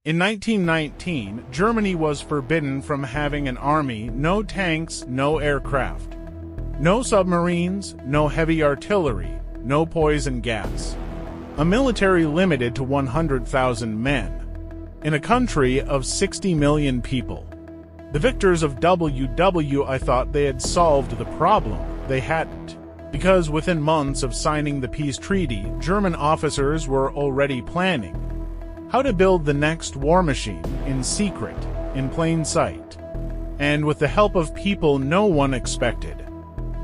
In 1919, Germany was forbidden from having an army, no tanks, no aircraft, no submarines, no heavy artillery, no poison gas. A military limited to 100,000 men. In a country of 60 million people. The victors of I thought they had solved the problem. They hadn't. Because within months of signing the peace treaty, German officers were already planning how to build the next war machine, in secret, in plain sight, and with the help of people no one expected.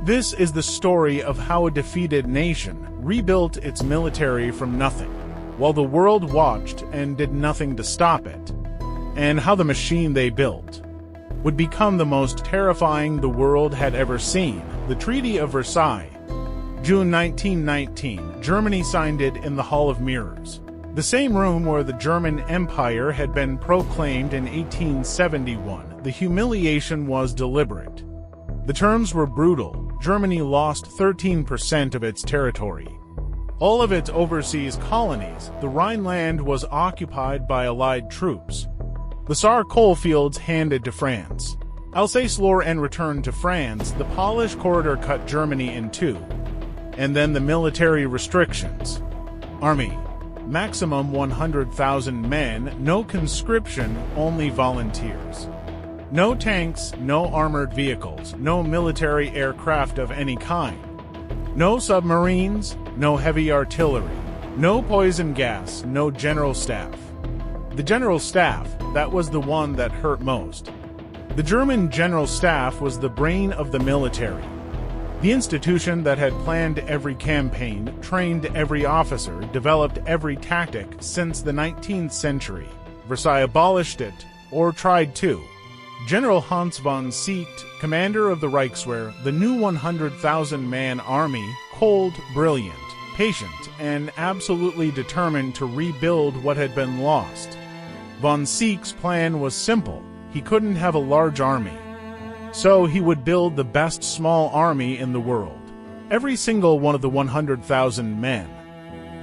This is the story of how a defeated nation rebuilt its military from nothing, while the world watched and did nothing to stop it, and how the machine they built would become the most terrifying the world had ever seen. The Treaty of Versailles. June 1919, Germany signed it in the Hall of Mirrors, the same room where the German Empire had been proclaimed in 1871. The humiliation was deliberate. The terms were brutal. Germany lost 13% of its territory. All of its overseas colonies, the Rhineland, was occupied by Allied troops. The Saar coalfields handed to France. Alsace-Lorraine returned to France. The Polish corridor cut Germany in two. And then the military restrictions. Army. Maximum 100,000 men, no conscription, only volunteers. No tanks, no armored vehicles, no military aircraft of any kind. No submarines, no heavy artillery, no poison gas, no general staff. The general staff, that was the one that hurt most. The German general staff was the brain of the military. The institution that had planned every campaign, trained every officer, developed every tactic since the 19th century. Versailles abolished it, or tried to. General Hans von Seeckt, commander of the Reichswehr, the new 100,000-man army, cold, brilliant, patient, and absolutely determined to rebuild what had been lost. Von Seeckt's plan was simple. He couldn't have a large army. So he would build the best small army in the world. Every single one of the 100,000 men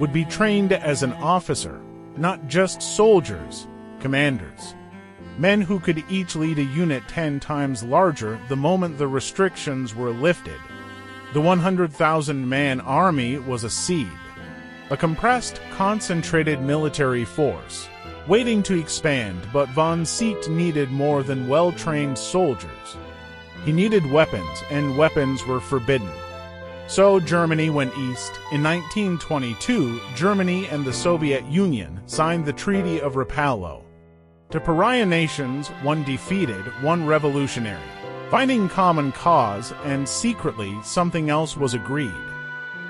would be trained as an officer, not just soldiers, commanders. Men who could each lead a unit 10 times larger the moment the restrictions were lifted. The 100,000-man army was a seed, a compressed, concentrated military force, waiting to expand, but von Seeckt needed more than well-trained soldiers. He needed weapons, and weapons were forbidden. So Germany went east. In 1922, Germany and the Soviet Union signed the Treaty of Versailles. To pariah nations, one defeated, one revolutionary. Finding common cause, and secretly something else was agreed.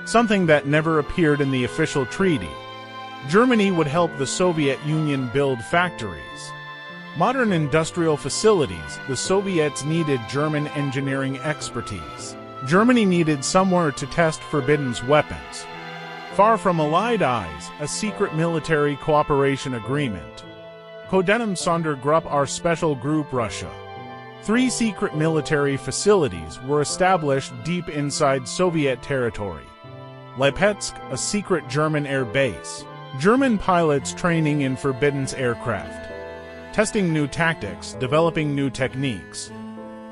Something that never appeared in the official treaty. Germany would help the Soviet Union build factories. Modern industrial facilities. The Soviets needed German engineering expertise. Germany needed somewhere to test forbidden weapons. Far from Allied eyes, a secret military cooperation agreement. Kodenem Sondergruppe, our special group. Russia. 3 secret military facilities were established deep inside Soviet territory. Lipetsk, a secret German air base. German pilots training in forbidden aircraft. Testing new tactics, developing new techniques.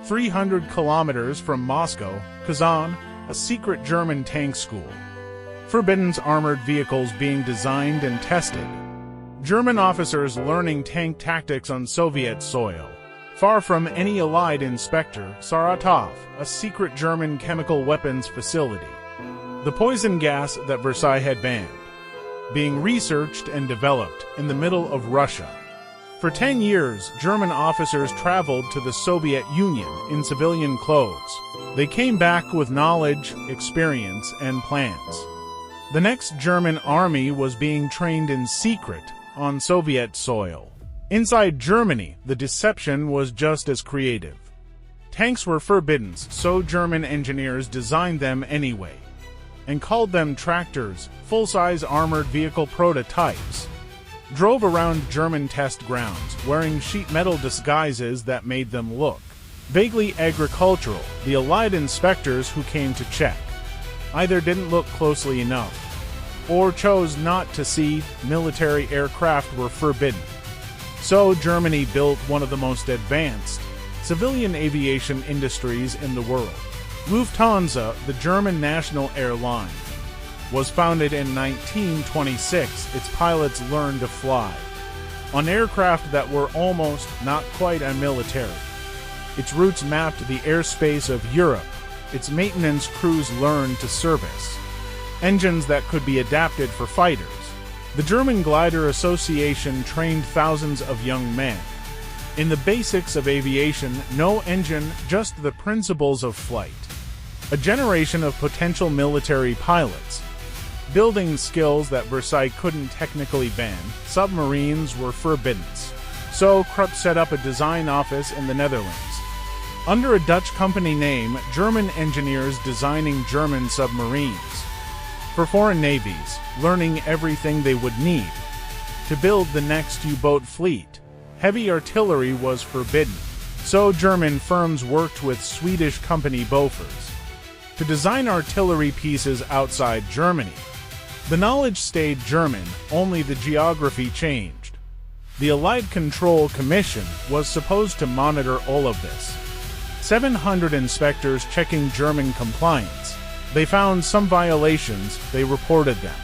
300 kilometers from Moscow, Kazan, a secret German tank school. Forbidden armored vehicles being designed and tested. German officers learning tank tactics on Soviet soil. Far from any Allied inspector, Saratov, a secret German chemical weapons facility. The poison gas that Versailles had banned. Being researched and developed in the middle of Russia. For 10 years, German officers traveled to the Soviet Union in civilian clothes. They came back with knowledge, experience, and plans. The next German army was being trained in secret on Soviet soil. Inside Germany, the deception was just as creative. Tanks were forbidden, so German engineers designed them anyway, and called them tractors, full-size armored vehicle prototypes. Drove around German test grounds, wearing sheet metal disguises that made them look vaguely agricultural. The Allied inspectors who came to check either didn't look closely enough, or chose not to see. Military aircraft were forbidden. So Germany built one of the most advanced civilian aviation industries in the world. Lufthansa, the German national airline, was founded in 1926. Its pilots learned to fly on aircraft that were almost, not quite, military. Its routes mapped the airspace of Europe. Its maintenance crews learned to service engines that could be adapted for fighters. The German Glider Association trained thousands of young men in the basics of aviation: no engine, just the principles of flight. A generation of potential military pilots, building skills that Versailles couldn't technically ban. Submarines were forbidden. So Krupp set up a design office in the Netherlands. Under a Dutch company name, German engineers designing German submarines for foreign navies, learning everything they would need to build the next U-boat fleet. Heavy artillery was forbidden, so German firms worked with Swedish company Bofors to design artillery pieces outside Germany. The knowledge stayed German, only the geography changed. The Allied Control Commission was supposed to monitor all of this. 700 inspectors checking German compliance. They found some violations, they reported them.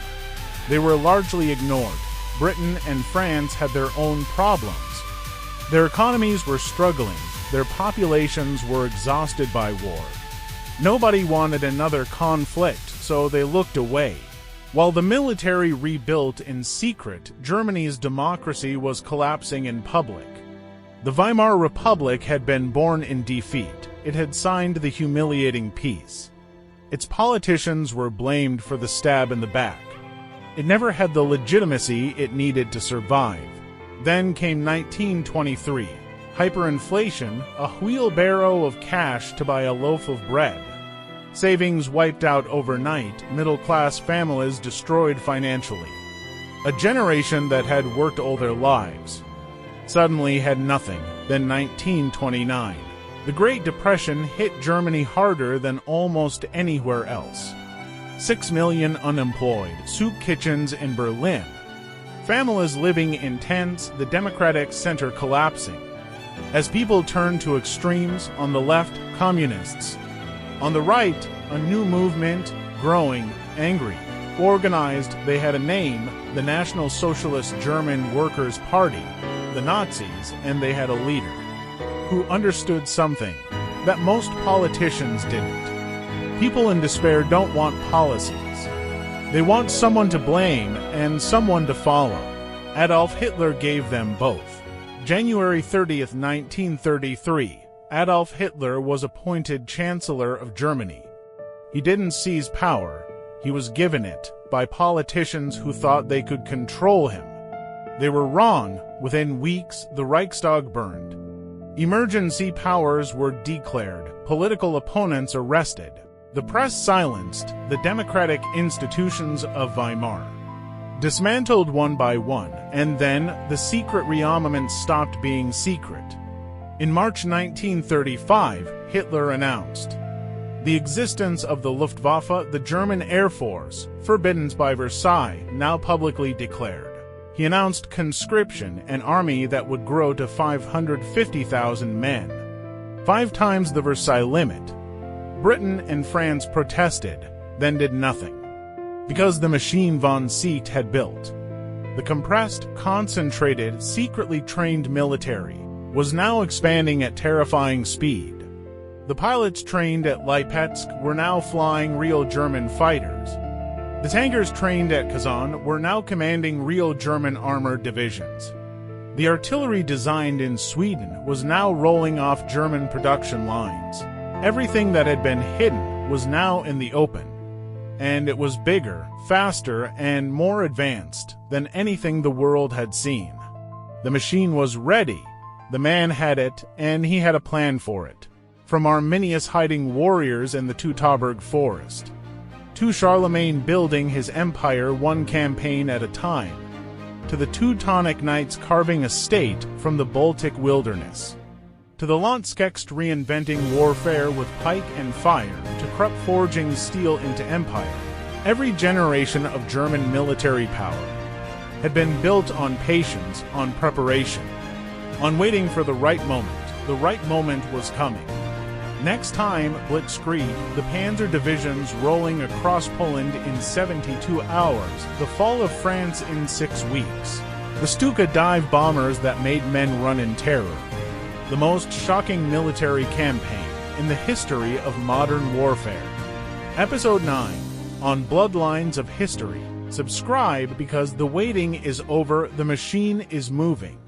They were largely ignored. Britain and France had their own problems. Their economies were struggling, their populations were exhausted by war. Nobody wanted another conflict, so they looked away. While the military rebuilt in secret, Germany's democracy was collapsing in public. The Weimar Republic had been born in defeat. It had signed the humiliating peace. Its politicians were blamed for the stab in the back. It never had the legitimacy it needed to survive. Then came 1923. Hyperinflation, a wheelbarrow of cash to buy a loaf of bread. Savings wiped out overnight, middle-class families destroyed financially. A generation that had worked all their lives suddenly had nothing. Then 1929. The Great Depression hit Germany harder than almost anywhere else. 6 million unemployed, soup kitchens in Berlin. Families living in tents, the democratic center collapsing. As people turned to extremes, on the left, communists. On the right, a new movement, growing, angry. Organized, they had a name, the National Socialist German Workers' Party, the Nazis, and they had a leader who understood something that most politicians didn't. People in despair don't want policies. They want someone to blame and someone to follow. Adolf Hitler gave them both. January 30th, 1933. Adolf Hitler was appointed Chancellor of Germany. He didn't seize power, he was given it by politicians who thought they could control him. They were wrong. Within weeks, the Reichstag burned. Emergency powers were declared, political opponents arrested. The press silenced, the democratic institutions of Weimar dismantled one by one, and then the secret rearmament stopped being secret. In March 1935, Hitler announced the existence of the Luftwaffe, the German Air Force, forbidden by Versailles, now publicly declared. He announced conscription, an army that would grow to 550,000 men, 5 times the Versailles limit. Britain and France protested, then did nothing, because the machine von Seeckt had built. The compressed, concentrated, secretly trained military was now expanding at terrifying speed. The pilots trained at Lipetsk were now flying real German fighters. The tankers trained at Kazan were now commanding real German armored divisions. The artillery designed in Sweden was now rolling off German production lines. Everything that had been hidden was now in the open. And it was bigger, faster, and more advanced than anything the world had seen. The machine was ready. The man had it, and he had a plan for it. From Arminius hiding warriors in the Teutoburg forest, to Charlemagne building his empire one campaign at a time, to the Teutonic Knights carving a state from the Baltic wilderness, to the Landsknechts reinventing warfare with pike and fire, to Krupp forging steel into empire. Every generation of German military power had been built on patience, on preparation. On waiting for the right moment was coming. Next time, Blitzkrieg, the Panzer divisions rolling across Poland in 72 hours, the fall of France in 6 weeks. The Stuka dive bombers that made men run in terror. The most shocking military campaign in the history of modern warfare. Episode 9, on Bloodlines of History. Subscribe because the waiting is over, the machine is moving.